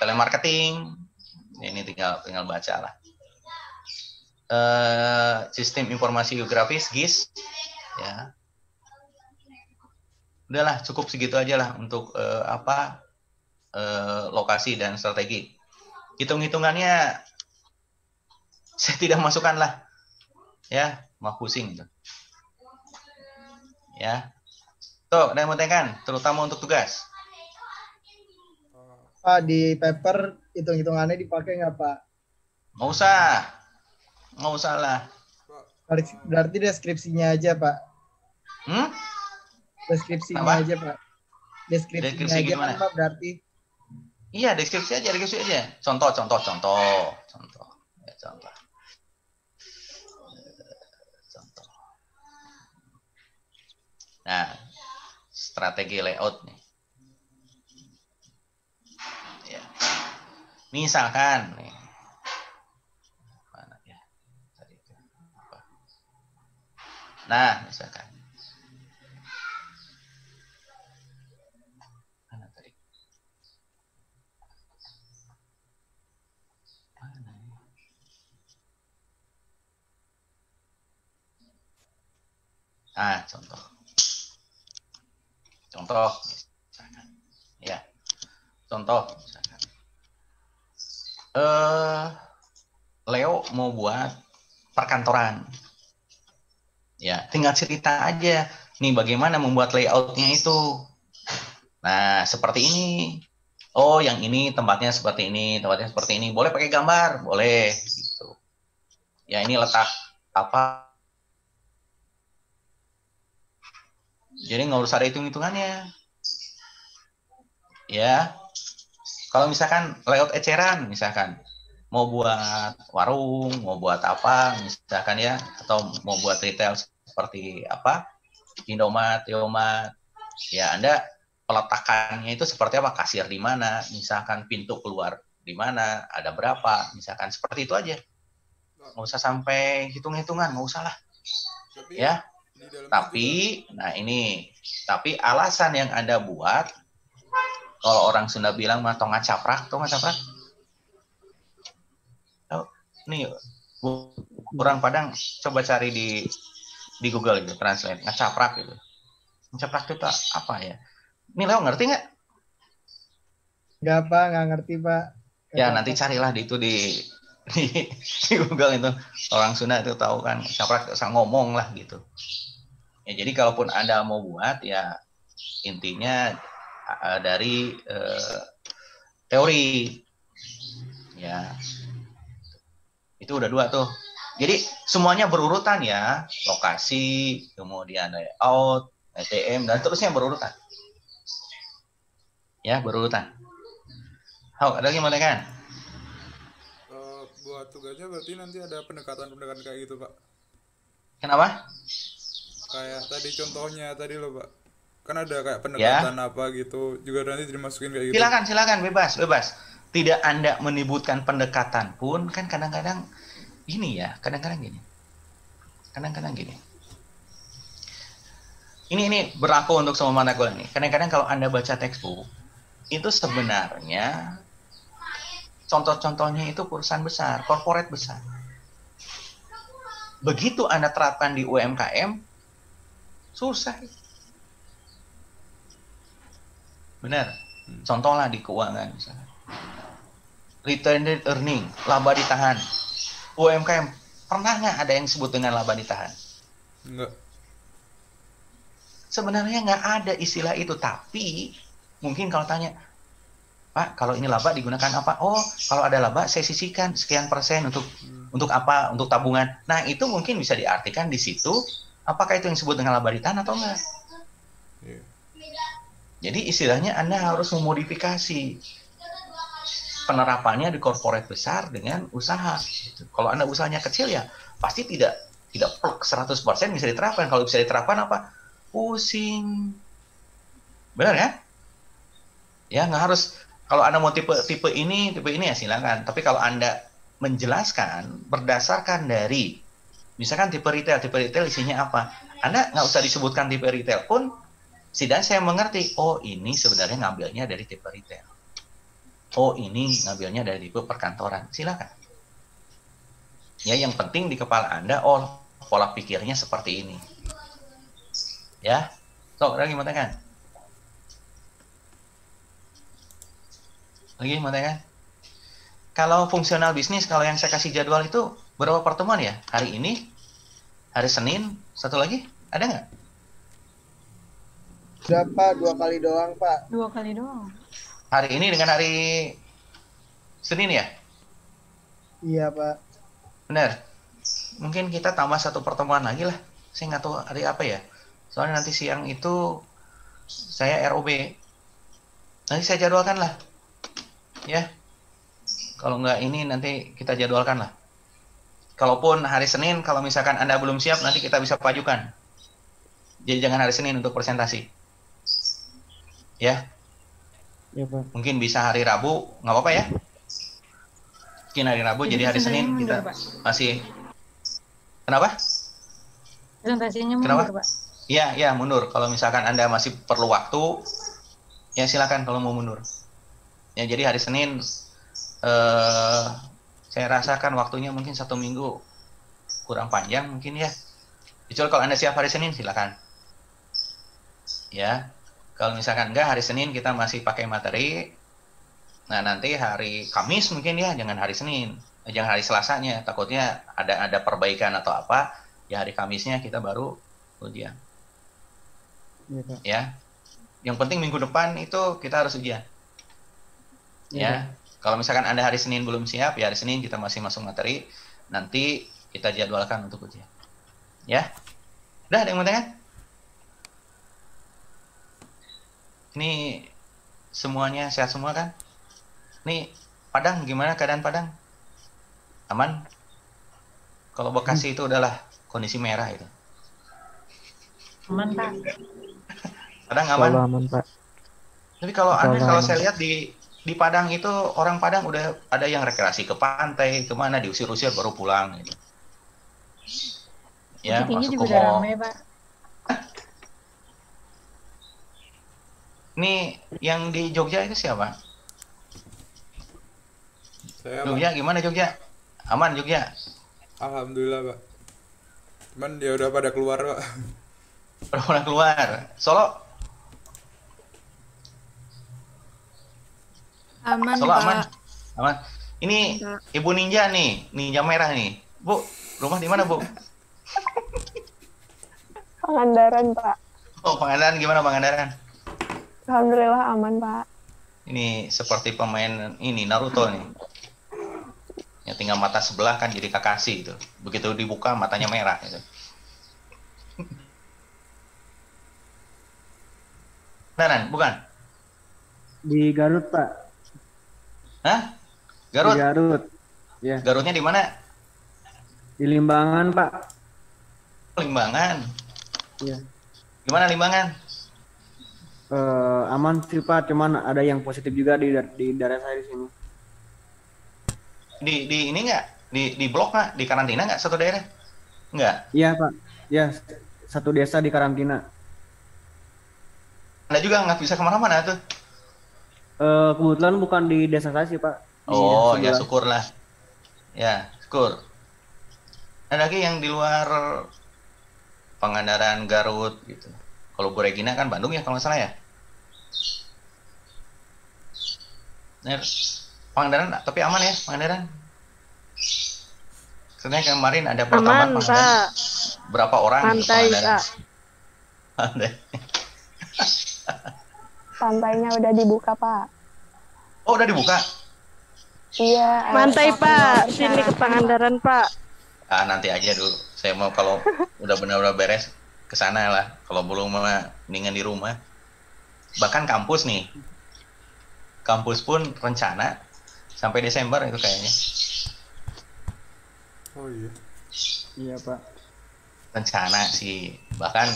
telemarketing, ini tinggal baca lah. Sistem informasi geografis GIS, ya. Udahlah, cukup segitu aja lah untuk lokasi dan strategi. Hitung-hitungannya saya tidak masukkan lah, ya, mau pusing gitu. Ya, tuh, ada yang mau tanyakan, terutama untuk tugas. Pak, di paper hitung-hitungannya dipakai nggak, Pak? Nggak usah lah. Berarti deskripsinya aja, Pak. Deskripsinya aja, Pak. Deskripsinya aja kan, Pak, berarti. Iya, deskripsi aja. Contoh. Nah, strategi layout nih. Ya. Misalkan nih. Mana ya? Tadi itu apa? Nah, misalkan. Mana tadi? Mana ya? Contoh misalkan. Ya. Contoh misalkan. Leo mau buat perkantoran. Ya, tinggal cerita aja nih bagaimana membuat layoutnya itu. Nah, seperti ini. Oh, yang ini tempatnya seperti ini, Boleh pakai gambar, boleh gitu. Ya, ini letak apa? Jadi nggak usah ada hitung-hitungannya. Ya, kalau misalkan layout eceran, misalkan mau buat warung, mau buat apa, misalkan ya, atau mau buat retail seperti apa, Indomaret, Yomat, ya Anda peletakannya itu seperti apa, kasir di mana, misalkan pintu keluar di mana, ada berapa, misalkan seperti itu aja. Nggak usah sampai hitung-hitungan, nggak usah lah. Ya. Tapi alasan yang Anda buat, kalau orang Sunda bilang mah tong ngacaprak. Nih, orang Padang coba cari di Google gitu, translate ngacaprak gitu. Ngacaprak itu apa ya? Ini Leo ngerti nggak? Nggak, Pak, nggak ngerti, Pak. Ya, nanti carilah di Google itu. Orang Sunda itu tahu kan, ngacaprak asal ngomong lah gitu. Ya, jadi kalaupun Anda mau buat, ya intinya dari teori. Ya. Itu udah 2 tuh. Jadi semuanya berurutan ya, lokasi, kemudian layout, SDM, dan terusnya berurutan. Ya, berurutan. Ada gimana kan? Buat tugasnya berarti nanti ada pendekatan-pendekatan kayak gitu, Pak. Kenapa? Kayak tadi contohnya tadi loh, Pak. Kan ada kayak pendekatan apa gitu, juga nanti dimasukin kayak gitu. Silakan, bebas. Tidak Anda menyebutkan pendekatan pun, kan kadang-kadang gini. Ini berlaku untuk semua mata kuliah nih. Kadang-kadang kalau Anda baca textbook, itu sebenarnya contoh-contohnya itu perusahaan besar, corporate besar. Begitu Anda terapkan di UMKM, susah. Benar. Contohlah di keuangan misalnya. Retained earning, laba ditahan. UMKM, pernah nggak ada yang disebut dengan laba ditahan? Enggak. Sebenarnya nggak ada istilah itu, tapi mungkin kalau tanya, Pak, kalau ini laba digunakan apa? Oh, kalau ada laba saya sisihkan sekian persen untuk apa? Untuk tabungan. Nah, itu mungkin bisa diartikan di situ. Apakah itu yang disebut dengan laba ditahan atau enggak? Yeah. Jadi istilahnya Anda harus memodifikasi penerapannya di korporat besar dengan usaha. Kalau Anda usahanya kecil ya pasti tidak plek 100% bisa diterapkan. Kalau bisa diterapkan apa? Pusing. Benar ya? Ya, nggak harus. Kalau Anda mau tipe ini ya silakan. Tapi kalau Anda menjelaskan berdasarkan dari misalkan tipe retail isinya apa, Anda nggak usah disebutkan tipe retail pun, setidaknya saya mengerti, oh ini sebenarnya ngambilnya dari tipe retail. oh ini ngambilnya dari tipe perkantoran, silakan. Ya, yang penting di kepala Anda, oh pola pikirnya seperti ini. Ya, sok lagi mau tanyakan. Lagi mau tanyakan. Kalau fungsional bisnis, kalau yang saya kasih jadwal itu berapa pertemuan ya? Hari ini, hari Senin, satu lagi, ada nggak? Berapa? 2 kali doang, Pak. 2 kali doang. Hari ini dengan hari Senin ya? Iya, Pak. Benar. Mungkin kita tambah satu pertemuan lagi lah. Saya nggak tahu hari apa ya. Soalnya nanti siang itu saya ROB. Nanti saya jadwalkan lah. Ya. Kalau nggak ini nanti kita jadwalkan lah. Kalaupun hari Senin, kalau misalkan Anda belum siap, nanti kita bisa pajukan. Jadi jangan hari Senin untuk presentasi. Ya. Iya, Pak. Mungkin bisa hari Rabu, nggak apa-apa ya. Mungkin hari Rabu, jadi hari Senin presentasinya kita mundur, Pak. masih. Kenapa? Presentasinya Kenapa? mundur, Pak. Iya, mundur. Kalau misalkan Anda masih perlu waktu, ya silakan kalau mau mundur. Ya, jadi hari Senin, saya rasakan waktunya mungkin 1 minggu kurang panjang mungkin ya. Kecuali kalau Anda siap hari Senin, silakan. Ya, kalau misalkan enggak, hari Senin kita masih pakai materi. Nah, nanti hari Kamis mungkin ya, jangan hari Senin. Jangan hari Selasanya, takutnya ada perbaikan atau apa. Ya hari Kamisnya kita baru ujian. Iya, Pak. Ya. Yang penting minggu depan itu kita harus ujian. Ya. Kalau misalkan Anda hari Senin belum siap, ya hari Senin kita masih masuk materi. Nanti kita jadwalkan untuk ujian. Ya. Udah, ada yang mau tanya? Ini semuanya sehat semua kan? Nih, Padang gimana keadaan Padang? Aman? Kalau Bekasi itu udahlah kondisi merah itu. Aman, Pak. Padang aman? Selalu aman, Pak. Tapi kalau Selalu kalau aman. saya lihat di Padang itu orang Padang udah ada yang rekreasi ke pantai, kemana diusir-usir baru pulang gitu. Ya, Bukit Tinggi masuk juga ke udah mall. ramai, Pak. Ini yang di Jogja itu siapa? Saya Jogja gimana Jogja? Aman Jogja? alhamdulillah, Pak. Cuman dia udah pada keluar, Pak. Pernah keluar? Solo? Aman, Solo Pak. aman? Aman. Ini Ibu Ninja nih, Ninja Merah nih. Bu, rumah di mana Bu? Pangandaran, Pak. Oh, Pangandaran gimana Pangandaran? Alhamdulillah aman, Pak. Ini seperti pemain ini Naruto nih. Ya tinggal mata sebelah kan jadi Kakashi itu. Begitu dibuka matanya merah gitu. Beneran, bukan? Di Garut, Pak. Hah? Di Garut? Garut. Ya. Garutnya di mana? Di Limbangan, Pak. Limbangan. Iya. Gimana Limbangan? Aman sih, Pak. Cuman ada yang positif juga di daerah saya di sini. Di ini nggak? Di blok nggak? Di karantina nggak satu daerah? Nggak. Iya, Pak. Ya, satu desa di karantina. Anda juga nggak bisa kemana-mana tuh. Kebetulan bukan di desa saya sih, Pak. Di Oh, ya sebelah. syukurlah. Ya, syukur. Ada lagi yang di luar Pangandaran, Garut gitu. Kalau Bu Regina kan Bandung ya kalau nggak salah ya. Nah, Pangandaran tapi aman ya Pangandaran. Sebenarnya kemarin ada pertemuan Aman, Pangandaran. Pak. Berapa orang gitu Pantai, Pangandaran? Pak. Pantai. Pantainya udah dibuka, Pak. Oh, udah dibuka? Iya. Pantai, Pak. Sini ke Pangandaran, Pak. Ah, nanti aja dulu. Saya mau kalau udah benar-benar beres ke sana lah. Kalau belum mah mendingan di rumah. Bahkan kampus nih. Kampus pun rencana sampai Desember itu kayaknya. Oh iya. Iya, Pak. Rencana sih. Bahkan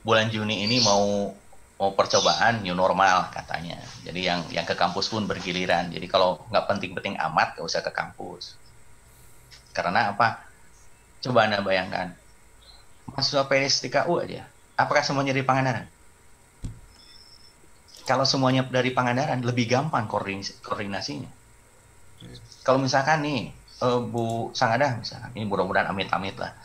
bulan Juni ini mau percobaan new normal katanya. Jadi yang ke kampus pun bergiliran. Jadi kalau nggak penting-penting amat, nggak usah ke kampus. Karena apa? Coba Anda bayangkan. Mahasiswa PDS di KU aja. Apakah semuanya di Pangandaran? kalau semuanya dari Pangandaran lebih gampang koordinasinya. Kalau misalkan nih Bu Sangadah misalkan, ini mudah-mudahan amit-amit lah,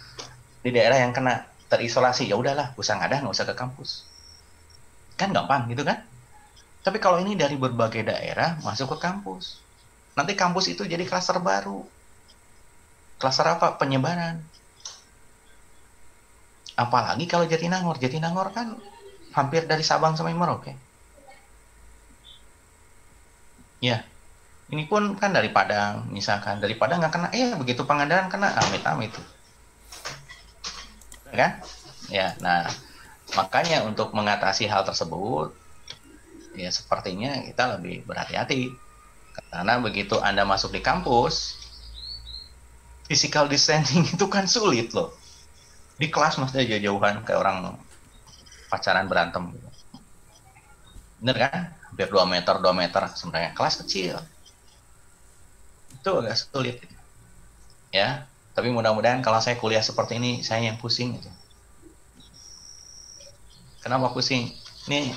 di daerah yang kena terisolasi, ya udahlah Bu Sangadah nggak usah ke kampus, kan gampang gitu kan. Tapi kalau ini dari berbagai daerah masuk ke kampus, nanti kampus itu jadi klaster baru. Klaster apa? Penyebaran. Apalagi kalau Jatinangor. Jatinangor kan hampir dari Sabang sampai Merauke. Ya, ini pun kan dari Padang, misalkan. Dari Padang nggak kena, begitu Pangandaran kena, amit-amit. Kan? Ya, nah, makanya untuk mengatasi hal tersebut, ya sepertinya kita lebih berhati-hati. Karena begitu Anda masuk di kampus, physical distancing itu kan sulit loh. Di kelas maksudnya jauh-jauhan kayak orang pacaran berantem. Bener kan? Hampir 2 meter sebenarnya. Kelas kecil. Itu agak sulit. Ya, tapi mudah-mudahan kalau saya kuliah seperti ini, saya yang pusing. Gitu. Kenapa pusing? Ini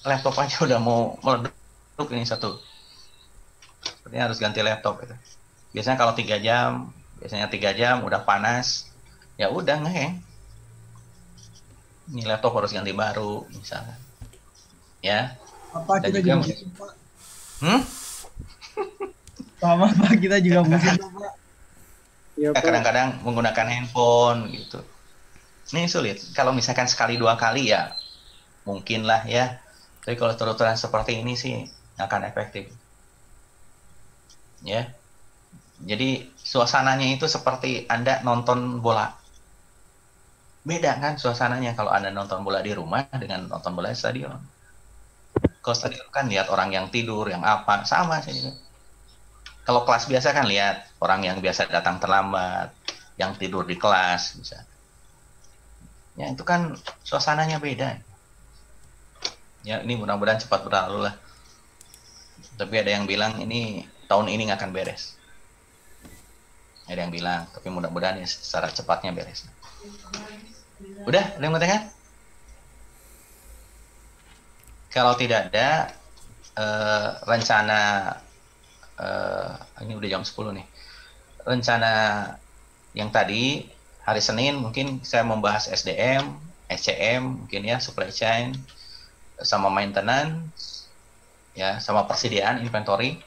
laptop aja udah mau meleduk ini satu. Sepertinya harus ganti laptop. Gitu. Biasanya kalau 3 jam udah panas. Ya udah ngeheng. Ini laptop harus ganti baru misalnya. Ya. Apa kita juga musim, Pak? Sama Pak, kita juga musim, Pak. Ya, Pak. Kadang-kadang menggunakan handphone gitu. Ini sulit. Kalau misalkan sekali 2 kali ya mungkin lah ya. Tapi kalau terus-terusan seperti ini sih akan efektif. Ya. Jadi suasananya itu seperti Anda nonton bola. Beda kan suasananya kalau Anda nonton bola di rumah dengan nonton bola di stadion. Kalau stadion kan lihat orang yang tidur, yang apa, sama sih. Kalau kelas biasa kan lihat orang yang biasa datang terlambat, yang tidur di kelas, bisa. Ya itu kan suasananya beda. Ya ini mudah-mudahan cepat berlalu lah. Tapi ada yang bilang ini tahun ini nggak akan beres. Ada yang bilang, tapi mudah-mudahan ya secara cepatnya beres. Udah, ada yang mau tanya? Kalau tidak ada rencana, ini udah jam 10 nih. Rencana yang tadi, hari Senin mungkin saya membahas SDM, SCM, mungkin ya, supply chain, sama maintenance, ya, sama persediaan, inventory.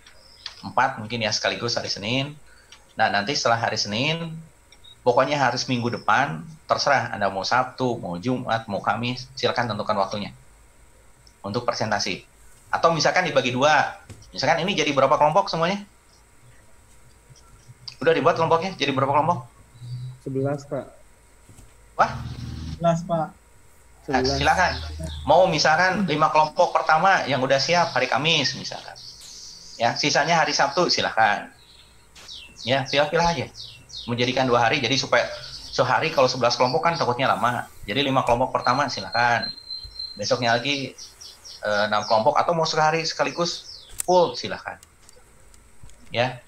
4 mungkin ya sekaligus hari Senin. Nah, nanti setelah hari Senin, pokoknya harus minggu depan, terserah Anda mau Sabtu, mau Jumat, mau Kamis, silakan tentukan waktunya untuk presentasi. Atau misalkan dibagi 2. Misalkan ini jadi berapa kelompok semuanya? Udah dibuat kelompoknya? Jadi berapa kelompok? 11, Pak. Wah? 11, Pak. Nah, silakan. Mau misalkan 5 kelompok pertama yang udah siap hari Kamis misalkan. Ya, sisanya hari Sabtu silakan. Ya, pilih-pilih aja. Menjadikan 2 hari, jadi supaya sehari kalau 11 kelompok kan takutnya lama. Jadi 5 kelompok pertama silakan. Besoknya lagi 6 kelompok, atau mau sehari sekaligus full silakan. Ya.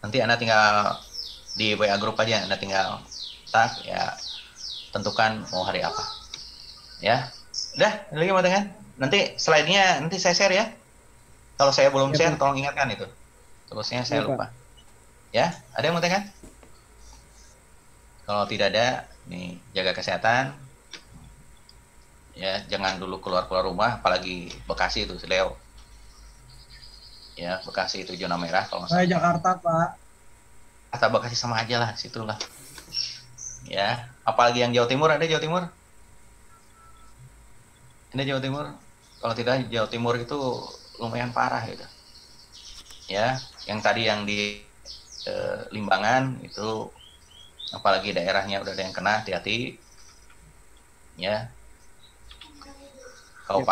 Nanti Anda tinggal di WA grup aja, Anda tinggal tag ya, tentukan mau hari apa. Ya. Udah, lagi mau dengan? Nanti slide-nya nanti saya share ya. Kalau saya belum share, tolong ingatkan itu. Terusnya saya lupa. Ya, ada yang mau tanya? Kalau tidak ada, nih jaga kesehatan. Ya, jangan dulu keluar rumah, apalagi Bekasi itu, Leo. Ya, Bekasi itu zona merah kalau nggak salah. Saya Jakarta, Pak. Atau Bekasi sama aja lah, situlah. Ya, apalagi yang Jawa Timur, ada Jawa Timur? Ada Jawa Timur? Kalau tidak, Jawa Timur itu lumayan parah gitu. Ya, yang tadi yang di Limbangan itu, apalagi daerahnya udah ada yang kena, hati-hati. Ya. Kalau